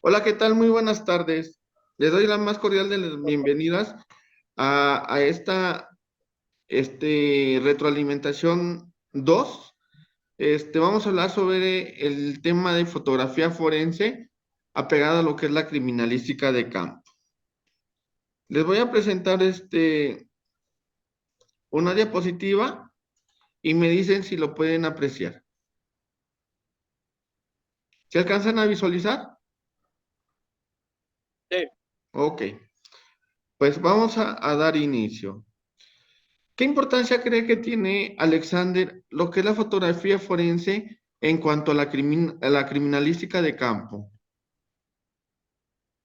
Hola, ¿qué tal? Muy buenas tardes. Les doy la más cordial de las bienvenidas a esta retroalimentación 2. Vamos a hablar sobre el tema de fotografía forense apegada a lo que es la criminalística de campo. Les voy a presentar una diapositiva y me dicen si lo pueden apreciar. ¿Se alcanzan a visualizar? Sí, Ok, pues vamos a dar inicio. ¿Qué importancia cree que tiene Alexander lo que es la fotografía forense en cuanto a a la criminalística de campo?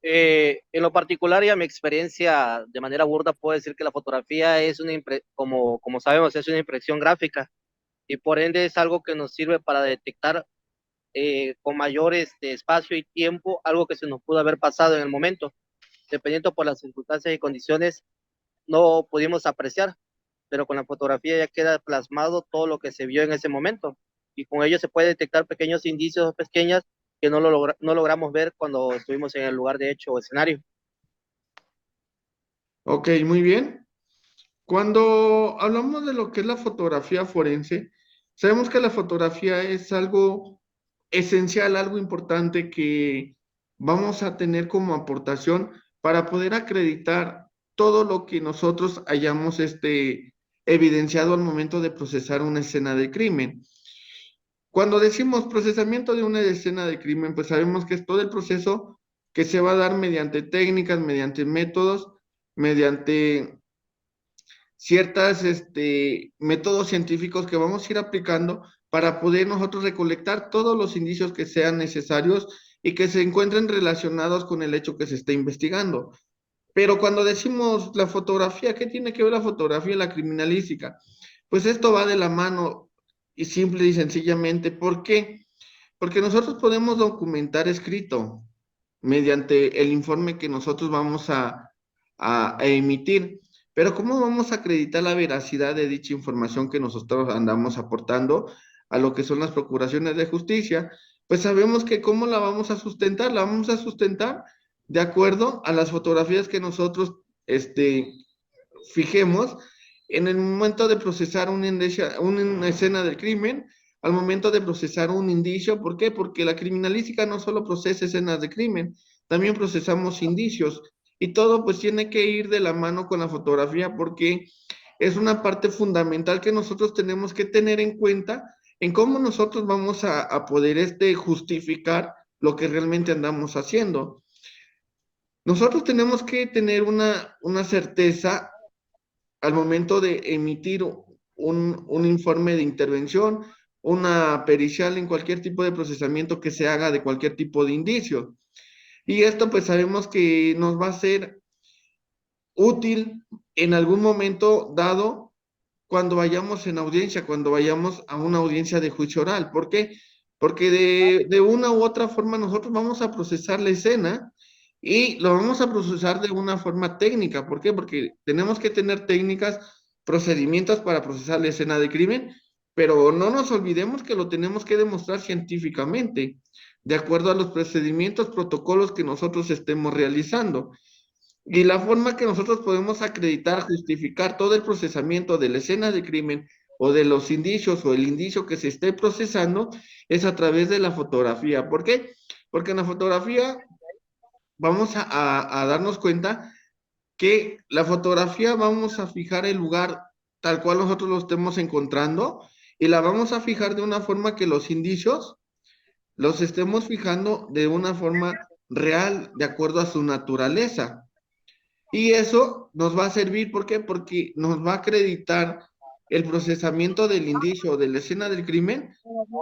en lo particular y a mi experiencia de manera burda puedo decir que la fotografía es como sabemos, es una impresión gráfica y por ende es algo que nos sirve para detectar con mayor espacio y tiempo algo que se nos pudo haber pasado en el momento. Dependiendo por las circunstancias y condiciones, no pudimos apreciar, pero con la fotografía ya queda plasmado todo lo que se vio en ese momento y con ello se puede detectar pequeños indicios pequeñas que no logramos ver cuando estuvimos en el lugar de hecho o escenario. Ok, muy bien. Cuando hablamos de lo que es la fotografía forense, sabemos que la fotografía es algo esencial, algo importante que vamos a tener como aportación para poder acreditar todo lo que nosotros hayamos evidenciado al momento de procesar una escena de crimen. Cuando decimos procesamiento de una escena de crimen, pues sabemos que es todo el proceso que se va a dar mediante técnicas, mediante métodos, mediante ciertas métodos científicos que vamos a ir aplicando para poder nosotros recolectar todos los indicios que sean necesarios y que se encuentren relacionados con el hecho que se está investigando. Pero cuando decimos la fotografía, ¿qué tiene que ver la fotografía y la criminalística? Pues esto va de la mano y simple y sencillamente. ¿Por qué? Porque nosotros podemos documentar escrito mediante el informe que nosotros vamos a emitir. Pero ¿cómo vamos a acreditar la veracidad de dicha información que nosotros andamos aportando a lo que son las procuraciones de justicia? Pues sabemos que ¿cómo la vamos a sustentar? La vamos a sustentar de acuerdo a las fotografías que nosotros fijemos en el momento de procesar una escena del crimen, al momento de procesar un indicio. ¿Por qué? Porque la criminalística no solo procesa escenas de crimen, también procesamos indicios y todo pues tiene que ir de la mano con la fotografía porque es una parte fundamental que nosotros tenemos que tener en cuenta en cómo nosotros vamos a poder justificar lo que realmente andamos haciendo. Nosotros tenemos que tener una certeza al momento de emitir un informe de intervención, una pericial en cualquier tipo de procesamiento que se haga de cualquier tipo de indicio. Y esto pues sabemos que nos va a ser útil en algún momento dado cuando vayamos en audiencia, cuando vayamos a una audiencia de juicio oral. ¿Por qué? Porque de una u otra forma nosotros vamos a procesar la escena y lo vamos a procesar de una forma técnica. ¿Por qué? Porque tenemos que tener técnicas, procedimientos para procesar la escena de crimen, pero no nos olvidemos que lo tenemos que demostrar científicamente, de acuerdo a los procedimientos, protocolos que nosotros estemos realizando. Y la forma que nosotros podemos acreditar, justificar todo el procesamiento de la escena de crimen o de los indicios o el indicio que se esté procesando es a través de la fotografía. ¿Por qué? Porque en la fotografía vamos a darnos cuenta que la fotografía vamos a fijar el lugar tal cual nosotros lo estemos encontrando y la vamos a fijar de una forma que los indicios los estemos fijando de una forma real, de acuerdo a su naturaleza. Y eso nos va a servir, ¿por qué? Porque nos va a acreditar el procesamiento del indicio o de la escena del crimen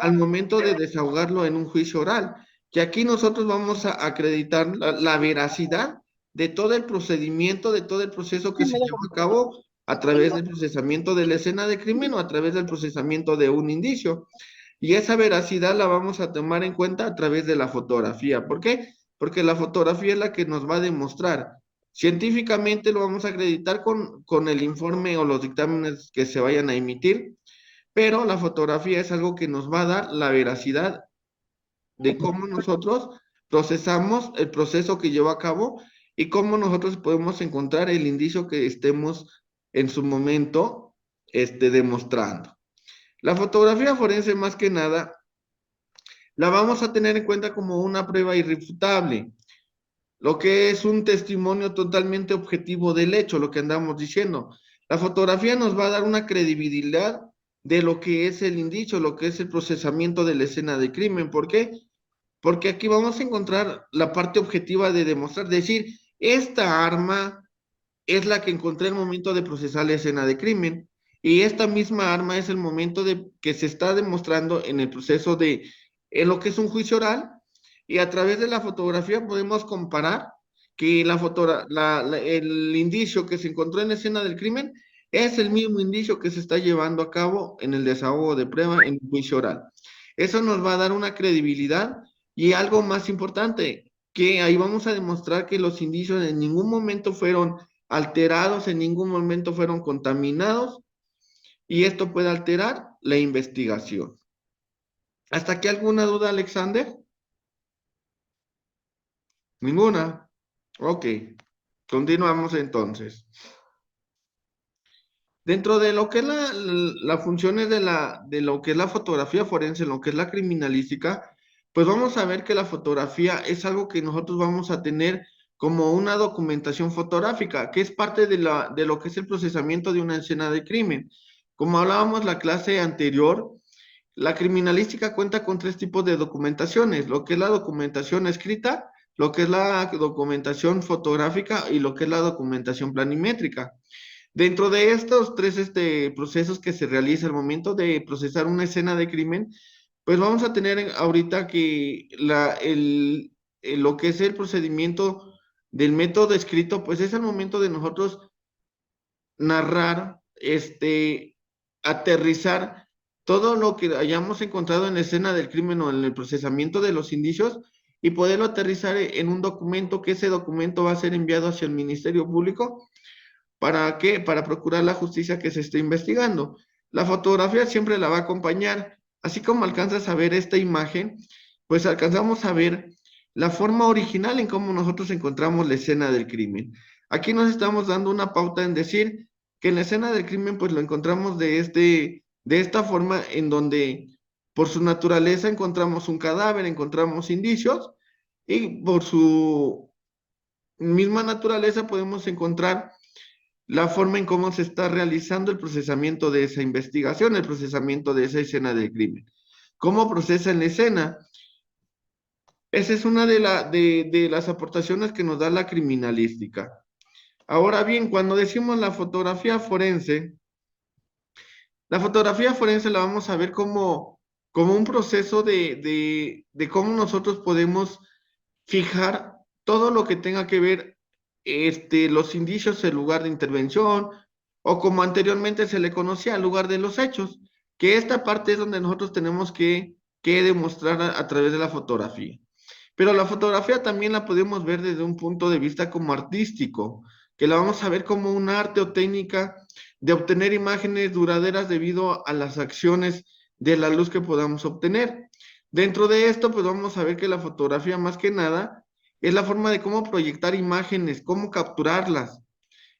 al momento de desahogarlo en un juicio oral. Que aquí nosotros vamos a acreditar la veracidad de todo el procedimiento, de todo el proceso que se lleva a cabo a través del procesamiento de la escena de crimen o a través del procesamiento de un indicio. Y esa veracidad la vamos a tomar en cuenta a través de la fotografía. ¿Por qué? Porque la fotografía es la que nos va a demostrar. Científicamente lo vamos a acreditar con el informe o los dictámenes que se vayan a emitir, pero la fotografía es algo que nos va a dar la veracidad de cómo nosotros procesamos el proceso que lleva a cabo y cómo nosotros podemos encontrar el indicio que estemos en su momento demostrando. La fotografía forense, más que nada, la vamos a tener en cuenta como una prueba irrefutable, lo que es un testimonio totalmente objetivo del hecho, lo que andamos diciendo. La fotografía nos va a dar una credibilidad de lo que es el indicio, lo que es el procesamiento de la escena de crimen. ¿Por qué? Porque aquí vamos a encontrar la parte objetiva de demostrar, decir, esta arma es la que encontré en el momento de procesar la escena de crimen y esta misma arma es el momento de que se está demostrando en el proceso de en lo que es un juicio oral y a través de la fotografía podemos comparar que el indicio que se encontró en la escena del crimen es el mismo indicio que se está llevando a cabo en el desahogo de prueba en el juicio oral. Eso nos va a dar una credibilidad y algo más importante, que ahí vamos a demostrar que los indicios en ningún momento fueron alterados, en ningún momento fueron contaminados y esto puede alterar la investigación. ¿Hasta aquí alguna duda, Alexander? Ninguna. Ok, continuamos entonces. Dentro de lo que es la funciones de lo que es la fotografía forense, lo que es la criminalística, pues vamos a ver que la fotografía es algo que nosotros vamos a tener como una documentación fotográfica, que es parte de lo que es el procesamiento de una escena de crimen. Como hablábamos la clase anterior, la criminalística cuenta con tres tipos de documentaciones, lo que es la documentación escrita, lo que es la documentación fotográfica y lo que es la documentación planimétrica. Dentro de estos tres procesos que se realiza al momento de procesar una escena de crimen, pues vamos a tener ahorita que lo que es el procedimiento del método escrito, pues es el momento de nosotros narrar, aterrizar todo lo que hayamos encontrado en la escena del crimen o en el procesamiento de los indicios y poderlo aterrizar en un documento que ese documento va a ser enviado hacia el Ministerio Público. ¿Para qué? Para procurar la justicia que se esté investigando. La fotografía siempre la va a acompañar. Así como alcanzas a ver esta imagen, pues alcanzamos a ver la forma original en cómo nosotros encontramos la escena del crimen. Aquí nos estamos dando una pauta en decir que en la escena del crimen pues lo encontramos de esta forma en donde por su naturaleza encontramos un cadáver, encontramos indicios y por su misma naturaleza podemos encontrar la forma en cómo se está realizando el procesamiento de esa investigación, el procesamiento de esa escena del crimen. ¿Cómo procesa en la escena? Esa es una de las aportaciones que nos da la criminalística. Ahora bien, cuando decimos la fotografía forense la vamos a ver como un proceso de cómo nosotros podemos fijar todo lo que tenga que ver los indicios, el lugar de intervención, o como anteriormente se le conocía, el lugar de los hechos, que esta parte es donde nosotros tenemos que demostrar a través de la fotografía. Pero la fotografía también la podemos ver desde un punto de vista como artístico, que la vamos a ver como un arte o técnica de obtener imágenes duraderas debido a las acciones de la luz que podamos obtener. Dentro de esto, pues vamos a ver que la fotografía más que nada es la forma de cómo proyectar imágenes, cómo capturarlas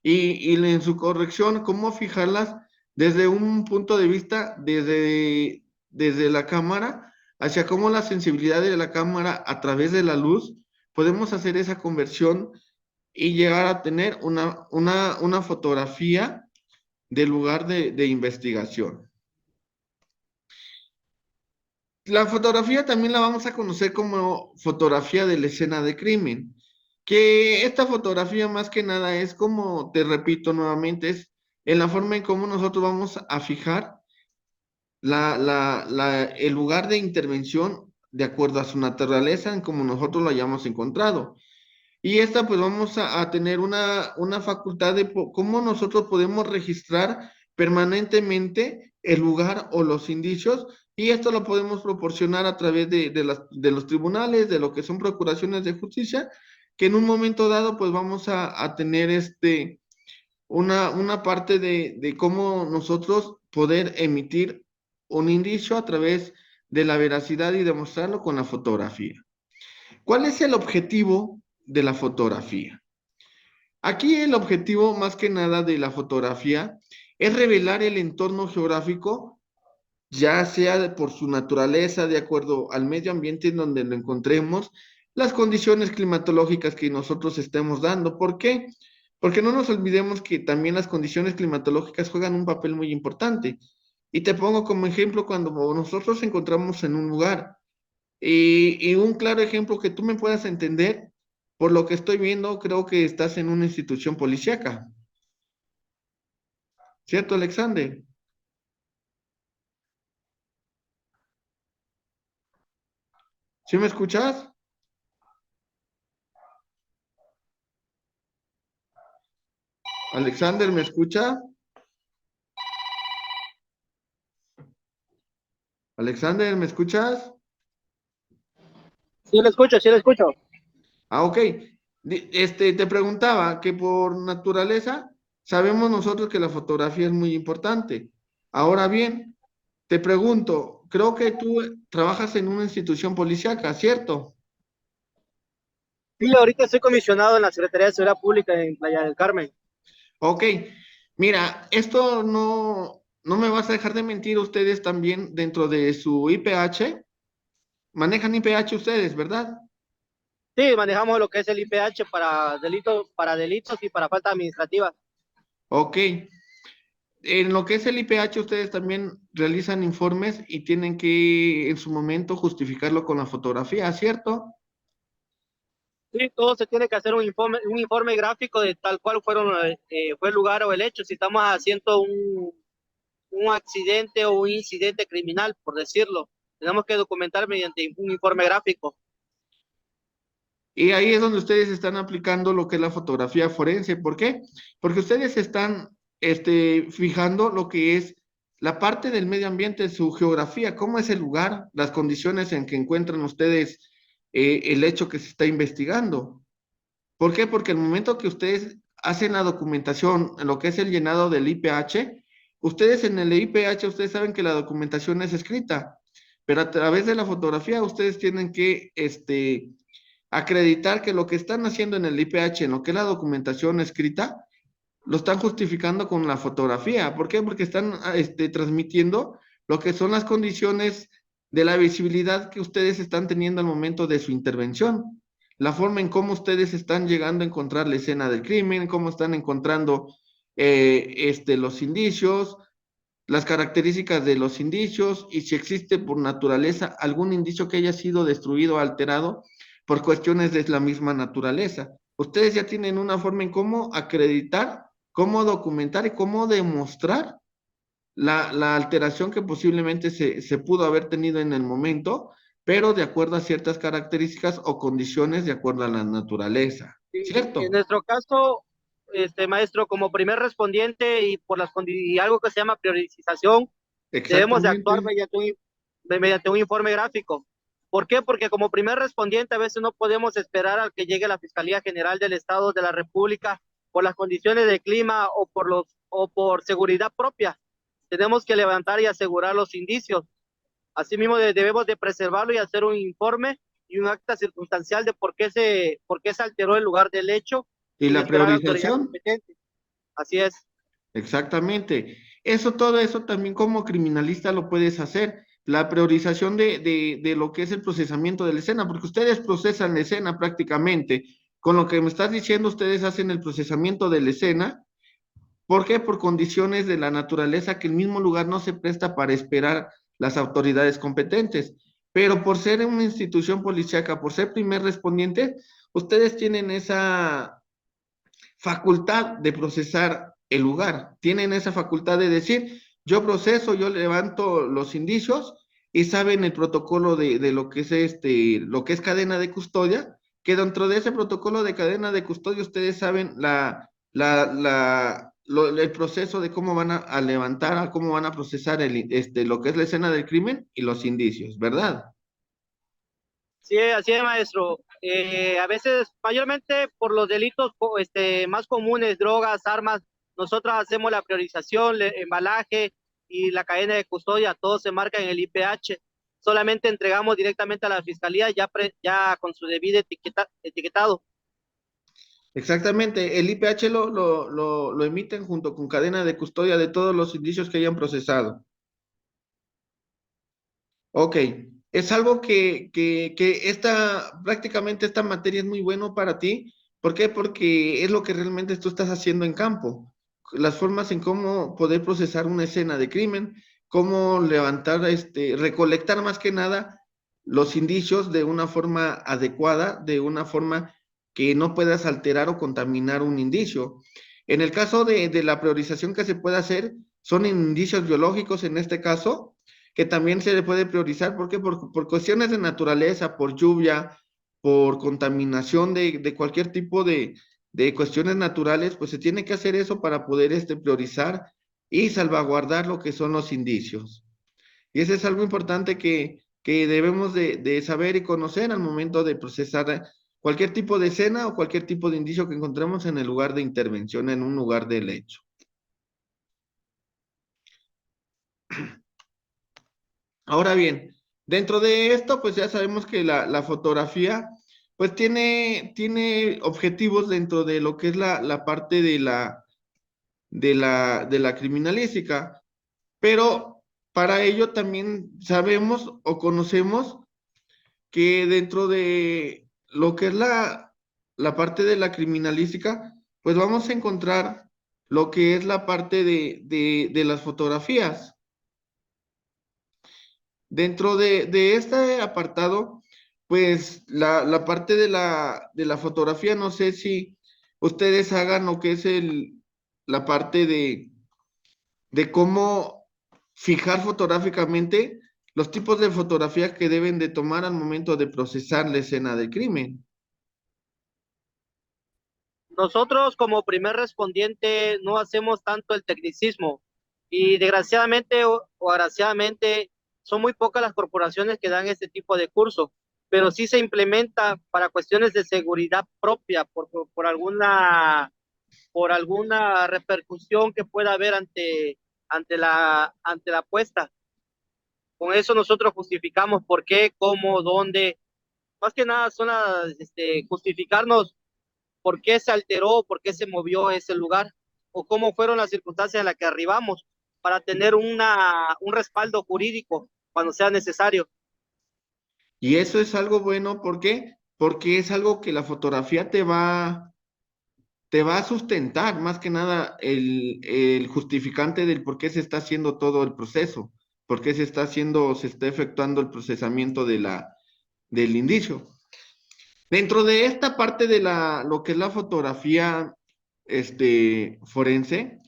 y en su corrección, cómo fijarlas desde un punto de vista, desde la cámara, hacia cómo la sensibilidad de la cámara a través de la luz, podemos hacer esa conversión y llegar a tener una fotografía del lugar de investigación. La fotografía también la vamos a conocer como fotografía de la escena de crimen, que esta fotografía más que nada es como, te repito nuevamente, es en la forma en cómo nosotros vamos a fijar el lugar de intervención de acuerdo a su naturaleza, en como nosotros lo hayamos encontrado. Y esta pues vamos a tener una facultad de cómo nosotros podemos registrar permanentemente el lugar o los indicios y esto lo podemos proporcionar a través de los tribunales, de lo que son procuraciones de justicia, que en un momento dado pues vamos a tener una parte de cómo nosotros poder emitir un indicio a través de la veracidad y demostrarlo con la fotografía. ¿Cuál es el objetivo de la fotografía? Aquí el objetivo más que nada de la fotografía es revelar el entorno geográfico, ya sea por su naturaleza, de acuerdo al medio ambiente en donde lo encontremos, las condiciones climatológicas que nosotros estemos dando. ¿Por qué? Porque no nos olvidemos que también las condiciones climatológicas juegan un papel muy importante. Y te pongo como ejemplo cuando nosotros encontramos en un lugar. Y un claro ejemplo que tú me puedas entender, por lo que estoy viendo, creo que estás en una institución policíaca, ¿cierto, Alexander? ¿Sí me escuchas? Alexander, ¿me escucha? Alexander, ¿me escuchas? Sí, lo escucho, sí, lo escucho. Ah, ok. Te preguntaba que por naturaleza sabemos nosotros que la fotografía es muy importante. Ahora bien, te pregunto, creo que tú trabajas en una institución policíaca, ¿cierto? Sí, ahorita estoy comisionado en la Secretaría de Seguridad Pública en Playa del Carmen. Ok. Mira, esto no me vas a dejar de mentir ustedes también dentro de su IPH. Manejan IPH ustedes, ¿verdad? Sí, manejamos lo que es el IPH para delitos y para falta administrativa. Ok. En lo que es el IPH, ustedes también realizan informes y tienen que en su momento justificarlo con la fotografía, ¿cierto? Sí, todo se tiene que hacer un informe gráfico de tal cual fue el lugar o el hecho. Si estamos haciendo un accidente o un incidente criminal, por decirlo, tenemos que documentar mediante un informe gráfico. Y ahí es donde ustedes están aplicando lo que es la fotografía forense. ¿Por qué? Porque ustedes están fijando lo que es la parte del medio ambiente, su geografía, cómo es el lugar, las condiciones en que encuentran ustedes el hecho que se está investigando. ¿Por qué? Porque el momento que ustedes hacen la documentación, en lo que es el llenado del IPH, ustedes en el IPH, ustedes saben que la documentación es escrita, pero a través de la fotografía ustedes tienen que acreditar que lo que están haciendo en el IPH, en lo que es la documentación escrita, lo están justificando con la fotografía. ¿Por qué? Porque están transmitiendo lo que son las condiciones de la visibilidad que ustedes están teniendo al momento de su intervención. La forma en cómo ustedes están llegando a encontrar la escena del crimen, cómo están encontrando los indicios, las características de los indicios y si existe por naturaleza algún indicio que haya sido destruido o alterado por cuestiones de la misma naturaleza. Ustedes ya tienen una forma en cómo acreditar, cómo documentar y cómo demostrar la alteración que posiblemente se pudo haber tenido en el momento, pero de acuerdo a ciertas características o condiciones de acuerdo a la naturaleza. En ¿Cierto? nuestro caso, maestro, como primer respondiente y y algo que se llama priorización, debemos de actuar Exactamente. mediante un informe gráfico. ¿Por qué? Porque como primer respondiente a veces no podemos esperar a que llegue la Fiscalía General del Estado de la República por las condiciones de clima o por seguridad propia. Tenemos que levantar y asegurar los indicios. Asimismo, debemos de preservarlo y hacer un informe y un acta circunstancial de por qué se alteró el lugar del hecho Y sin la esperar a la autoridad priorización. competente. Así es. Exactamente. Todo eso también como criminalista lo puedes hacer. La priorización de lo que es el procesamiento de la escena, porque ustedes procesan la escena prácticamente. Con lo que me estás diciendo, ustedes hacen el procesamiento de la escena. ¿Por qué? Por condiciones de la naturaleza que el mismo lugar no se presta para esperar las autoridades competentes. Pero por ser una institución policíaca, por ser primer respondiente, ustedes tienen esa facultad de procesar el lugar, tienen esa facultad de decir, yo proceso, yo levanto los indicios y saben el protocolo de lo que es lo que es cadena de custodia, que dentro de ese protocolo de cadena de custodia ustedes saben el proceso de cómo van a levantar, a cómo van a procesar lo que es la escena del crimen y los indicios, ¿verdad? Sí, así es, maestro. A veces, mayormente por los delitos más comunes, drogas, armas, nosotros hacemos la priorización, el embalaje y la cadena de custodia, todo se marca en el IPH. solamente entregamos directamente a la fiscalía ya con su debido etiquetado. Exactamente, el IPH lo emiten junto con cadena de custodia de todos los indicios que hayan procesado. Ok, es algo que prácticamente esta materia es muy bueno para ti. ¿Por qué? Porque es lo que realmente tú estás haciendo en campo. Las formas en cómo poder procesar una escena de crimen, cómo levantar, recolectar más que nada los indicios de una forma adecuada, de una forma que no puedas alterar o contaminar un indicio. En el caso de la priorización que se puede hacer, son indicios biológicos en este caso que también se le puede priorizar, ¿por qué? Por cuestiones de naturaleza, por lluvia, por contaminación de cualquier tipo de cuestiones naturales, pues se tiene que hacer eso para poder priorizar y salvaguardar lo que son los indicios. Y eso es algo importante que debemos de saber y conocer al momento de procesar cualquier tipo de escena o cualquier tipo de indicio que encontremos en el lugar de intervención, en un lugar del hecho. Ahora bien, dentro de esto, pues ya sabemos que la fotografía, pues tiene objetivos dentro de lo que es la parte de la criminalística, pero para ello también sabemos o conocemos que dentro de lo que es la parte de la criminalística, pues vamos a encontrar lo que es la parte de las fotografías. Dentro de este apartado, pues la parte de la fotografía, no sé si ustedes hagan lo que es la parte de cómo fijar fotográficamente los tipos de fotografías que deben de tomar al momento de procesar la escena del crimen. Nosotros como primer respondiente no hacemos tanto el tecnicismo y desgraciadamente o agraciadamente son muy pocas las corporaciones que dan este tipo de curso, pero sí se implementa para cuestiones de seguridad propia por alguna repercusión que pueda haber ante la apuesta. Con eso nosotros justificamos por qué, cómo, dónde, más que nada son justificarnos por qué se alteró, por qué se movió ese lugar, o cómo fueron las circunstancias en las que arribamos, para tener un respaldo jurídico cuando sea necesario. Y eso es algo bueno, ¿por qué? Porque es algo que la fotografía te va a sustentar, más que nada, el justificante del por qué se está haciendo todo el proceso, por qué se está efectuando el procesamiento del indicio. Dentro de esta parte de lo que es la fotografía, forense,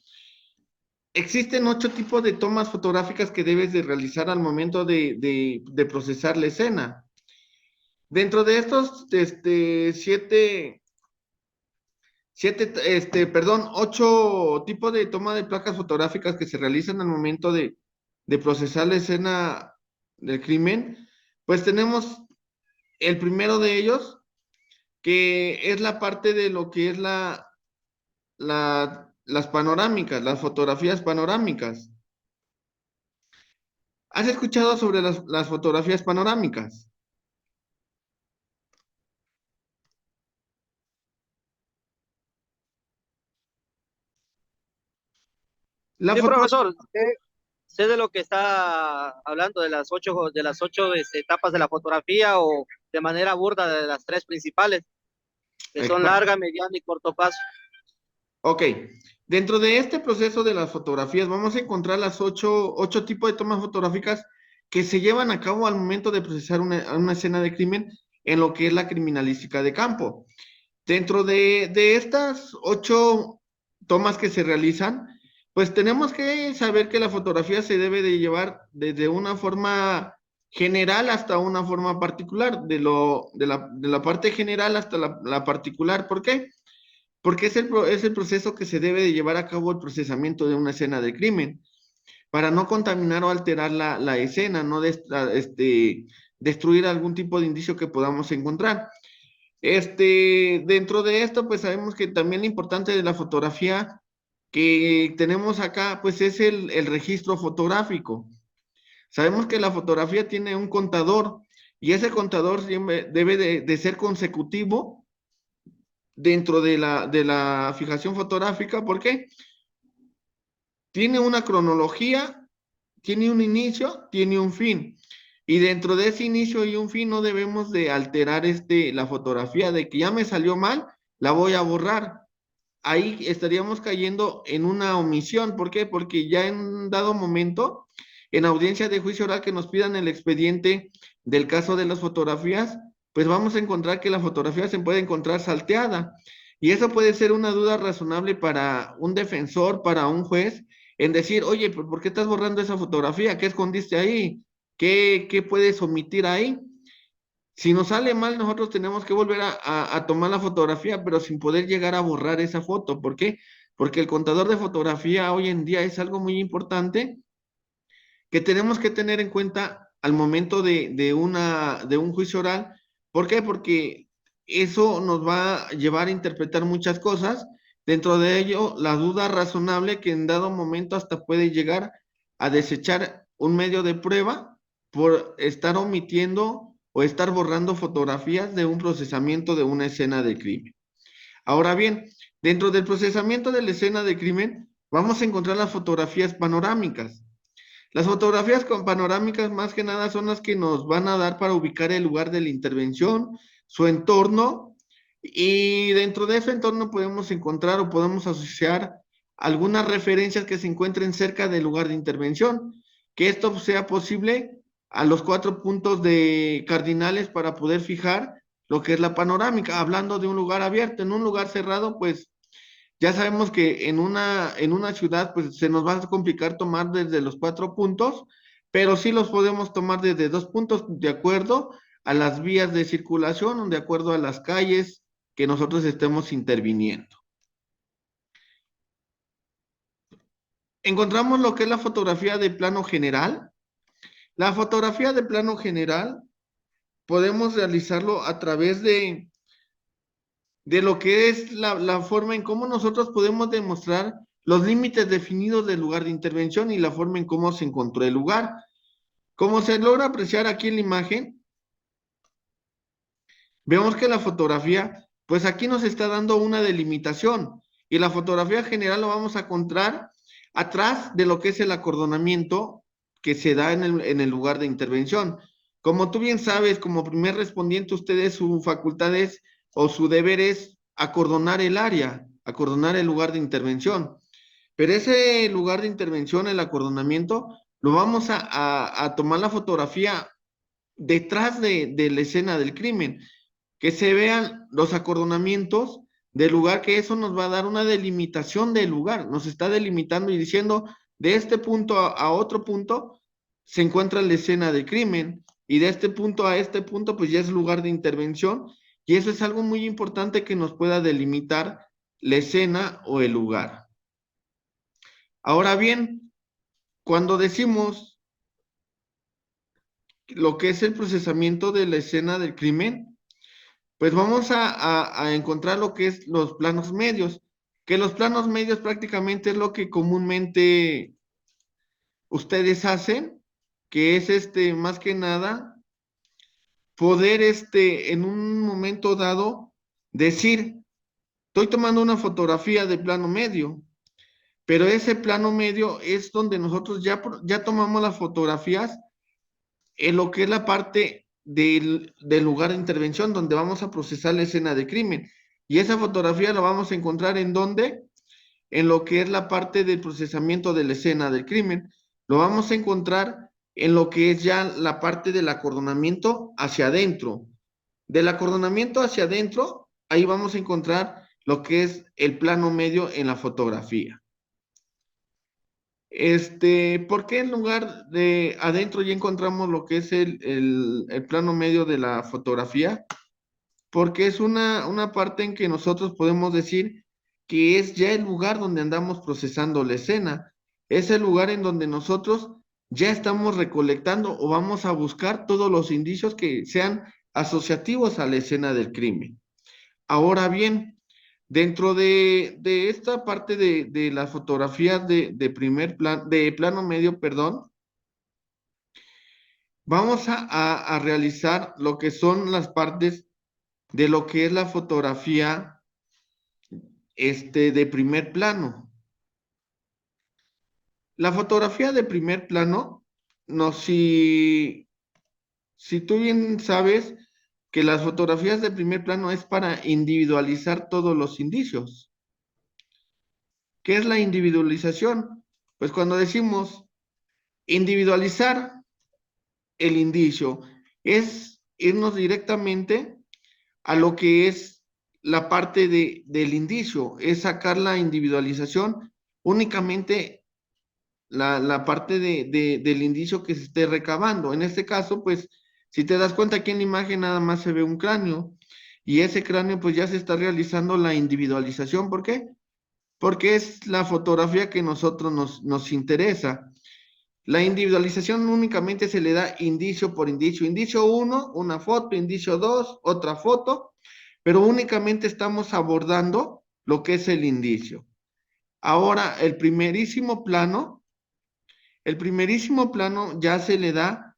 existen 8 tipos de tomas fotográficas que debes de realizar al momento de procesar la escena. Dentro de estos, 8 tipos de toma de placas fotográficas que se realizan al momento de procesar la escena del crimen, pues tenemos el primero de ellos, que es la parte de lo que es las panorámicas, las fotografías panorámicas. ¿Has escuchado sobre las fotografías panorámicas? La Sí, foto, profesor, sé de lo que está hablando de las ocho etapas de la fotografía o de manera burda de las tres principales, que son larga, mediana y corto plazo. Ok, dentro de este proceso de las fotografías vamos a encontrar las 8 tipos de tomas fotográficas que se llevan a cabo al momento de procesar una escena de crimen en lo que es la criminalística de campo. Dentro de estas 8 tomas que se realizan, pues tenemos que saber que la fotografía se debe de llevar desde una forma general hasta una forma particular, de la parte general hasta la particular. ¿Por qué? Porque es el proceso que se debe de llevar a cabo el procesamiento de una escena de crimen, para no contaminar o alterar la escena, no destruir algún tipo de indicio que podamos encontrar. Dentro de esto, pues sabemos que también lo importante de la fotografía que tenemos acá, pues es el registro fotográfico. Sabemos que la fotografía tiene un contador y ese contador siempre debe de ser consecutivo dentro de la fijación fotográfica. ¿Por qué? Tiene una cronología, tiene un inicio, tiene un fin. Y dentro de ese inicio y un fin no debemos de alterar la fotografía de que ya me salió mal, la voy a borrar. Ahí estaríamos cayendo en una omisión. ¿Por qué? Porque ya en un dado momento, en audiencia de juicio oral que nos pidan el expediente del caso de las fotografías, pues vamos a encontrar que la fotografía se puede encontrar salteada. Y eso puede ser una duda razonable para un defensor, para un juez, en decir, oye, ¿por qué estás borrando esa fotografía? ¿Qué escondiste ahí? ¿Qué puedes omitir ahí? Si nos sale mal, nosotros tenemos que volver a tomar la fotografía, pero sin poder llegar a borrar esa foto. ¿Por qué? Porque el contador de fotografía hoy en día es algo muy importante que tenemos que tener en cuenta al momento de un juicio oral. ¿Por qué? Porque eso nos va a llevar a interpretar muchas cosas. Dentro de ello, la duda razonable que en dado momento hasta puede llegar a desechar un medio de prueba por estar omitiendo o estar borrando fotografías de un procesamiento de una escena de crimen. Ahora bien, dentro del procesamiento de la escena de crimen, vamos a encontrar las fotografías panorámicas. Las fotografías con panorámicas más que nada son las que nos van a dar para ubicar el lugar de la intervención, su entorno, y dentro de ese entorno podemos encontrar o podemos asociar algunas referencias que se encuentren cerca del lugar de intervención, que esto sea posible a los 4 puntos de cardinales para poder fijar lo que es la panorámica. Hablando de un lugar abierto, en un lugar cerrado, pues ya sabemos que en una ciudad, pues se nos va a complicar tomar desde los 4 puntos, pero sí los podemos tomar desde 2 puntos de acuerdo a las vías de circulación o de acuerdo a las calles que nosotros estemos interviniendo. Encontramos lo que es la fotografía de plano general. La fotografía de plano general podemos realizarlo a través de lo que es la forma en cómo nosotros podemos demostrar los límites definidos del lugar de intervención y la forma en cómo se encontró el lugar. Como se logra apreciar aquí en la imagen, vemos que la fotografía, pues aquí nos está dando una delimitación y la fotografía general lo vamos a encontrar atrás de lo que es el acordonamiento que se da en el lugar de intervención. Como tú bien sabes, como primer respondiente, ustedes su facultad es o su deber es acordonar el área, acordonar el lugar de intervención. Pero ese lugar de intervención, el acordonamiento, lo vamos a tomar la fotografía detrás de la escena del crimen, que se vean los acordonamientos del lugar, que eso nos va a dar una delimitación del lugar, nos está delimitando y diciendo de este punto a otro punto se encuentra la escena del crimen y de este punto a este punto pues ya es lugar de intervención y eso es algo muy importante que nos pueda delimitar la escena o el lugar. Ahora bien, cuando decimos lo que es el procesamiento de la escena del crimen, pues vamos a encontrar lo que es los planos medios, que los planos medios prácticamente es lo que comúnmente ustedes hacen, que es más que nada, poder en un momento dado decir, estoy tomando una fotografía de plano medio, pero ese plano medio es donde nosotros ya tomamos las fotografías en lo que es la parte del lugar de intervención, donde vamos a procesar la escena de crimen. Y esa fotografía la vamos a encontrar en donde, en lo que es la parte del procesamiento de la escena del crimen. Lo vamos a encontrar en lo que es ya la parte del acordonamiento hacia adentro. Del acordonamiento hacia adentro, ahí vamos a encontrar lo que es el plano medio en la fotografía. ¿Por qué en lugar de adentro ya encontramos lo que es el plano medio de la fotografía? Porque es una parte en que nosotros podemos decir que es ya el lugar donde andamos procesando la escena. Es el lugar en donde nosotros ya estamos recolectando o vamos a buscar todos los indicios que sean asociativos a la escena del crimen. Ahora bien, dentro de esta parte de las fotografías de primer plan, de plano medio, perdón, Vamos a realizar lo que son las partes de lo que es la fotografía de primer plano. La fotografía de primer plano, no, si tú bien sabes que las fotografías de primer plano es para individualizar todos los indicios. ¿Qué es la individualización? Pues cuando decimos individualizar el indicio, es irnos directamente a lo que es la parte del indicio, es sacar la individualización únicamente la parte del indicio que se esté recabando. En este caso, pues, si te das cuenta aquí en la imagen nada más se ve un cráneo y ese cráneo pues ya se está realizando la individualización. ¿Por qué? Porque es la fotografía que nosotros nos interesa. La individualización únicamente se le da indicio por indicio. Indicio 1, una foto, indicio 2, otra foto, pero únicamente estamos abordando lo que es el indicio. Ahora, el primerísimo plano ya se le da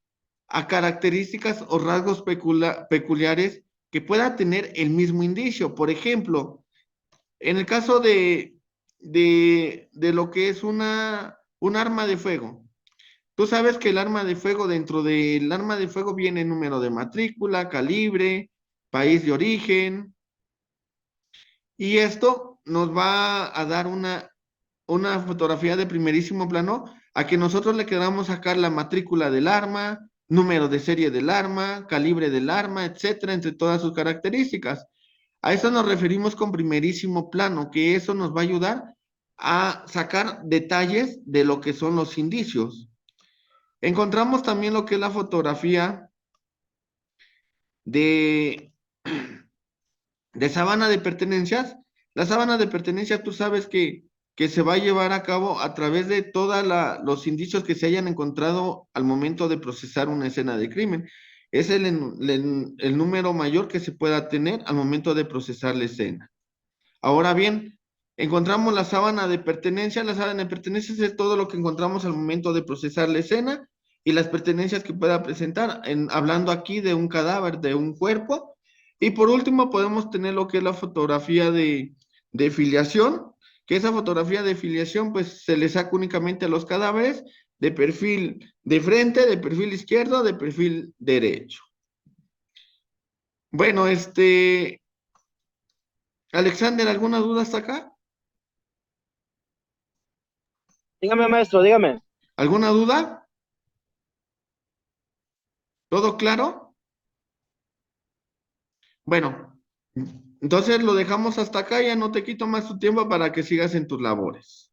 a características o rasgos peculiares que pueda tener el mismo indicio. Por ejemplo, en el caso de lo que es un arma de fuego. Tú sabes que el arma de fuego, dentro del arma de fuego viene número de matrícula, calibre, país de origen, y esto nos va a dar una fotografía de primerísimo plano a que nosotros le queramos sacar la matrícula del arma, número de serie del arma, calibre del arma, etcétera, entre todas sus características. A eso nos referimos con primerísimo plano, que eso nos va a ayudar a sacar detalles de lo que son los indicios. Encontramos también lo que es la fotografía de, de sábana de pertenencias. La sábana de pertenencias, tú sabes que se va a llevar a cabo a través de todos los indicios que se hayan encontrado al momento de procesar una escena de crimen. Es el número mayor que se pueda tener al momento de procesar la escena. Ahora bien, encontramos la sábana de pertenencia. La sábana de pertenencias es todo lo que encontramos al momento de procesar la escena y las pertenencias que pueda presentar, hablando aquí de un cadáver, de un cuerpo. Y por último, podemos tener lo que es la fotografía de filiación, que esa fotografía de filiación, pues se le saca únicamente a los cadáveres de perfil de frente, de perfil izquierdo, de perfil derecho. Bueno, Alexander, ¿alguna duda hasta acá? Dígame, maestro, dígame. ¿Alguna duda? ¿Todo claro? Bueno, entonces lo dejamos hasta acá, ya no te quito más tu tiempo para que sigas en tus labores.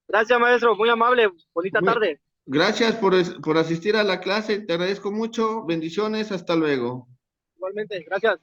Gracias, maestro, muy amable. Bonita Muy- tarde. Gracias por asistir a la clase, te agradezco mucho, bendiciones, hasta luego. Igualmente, gracias.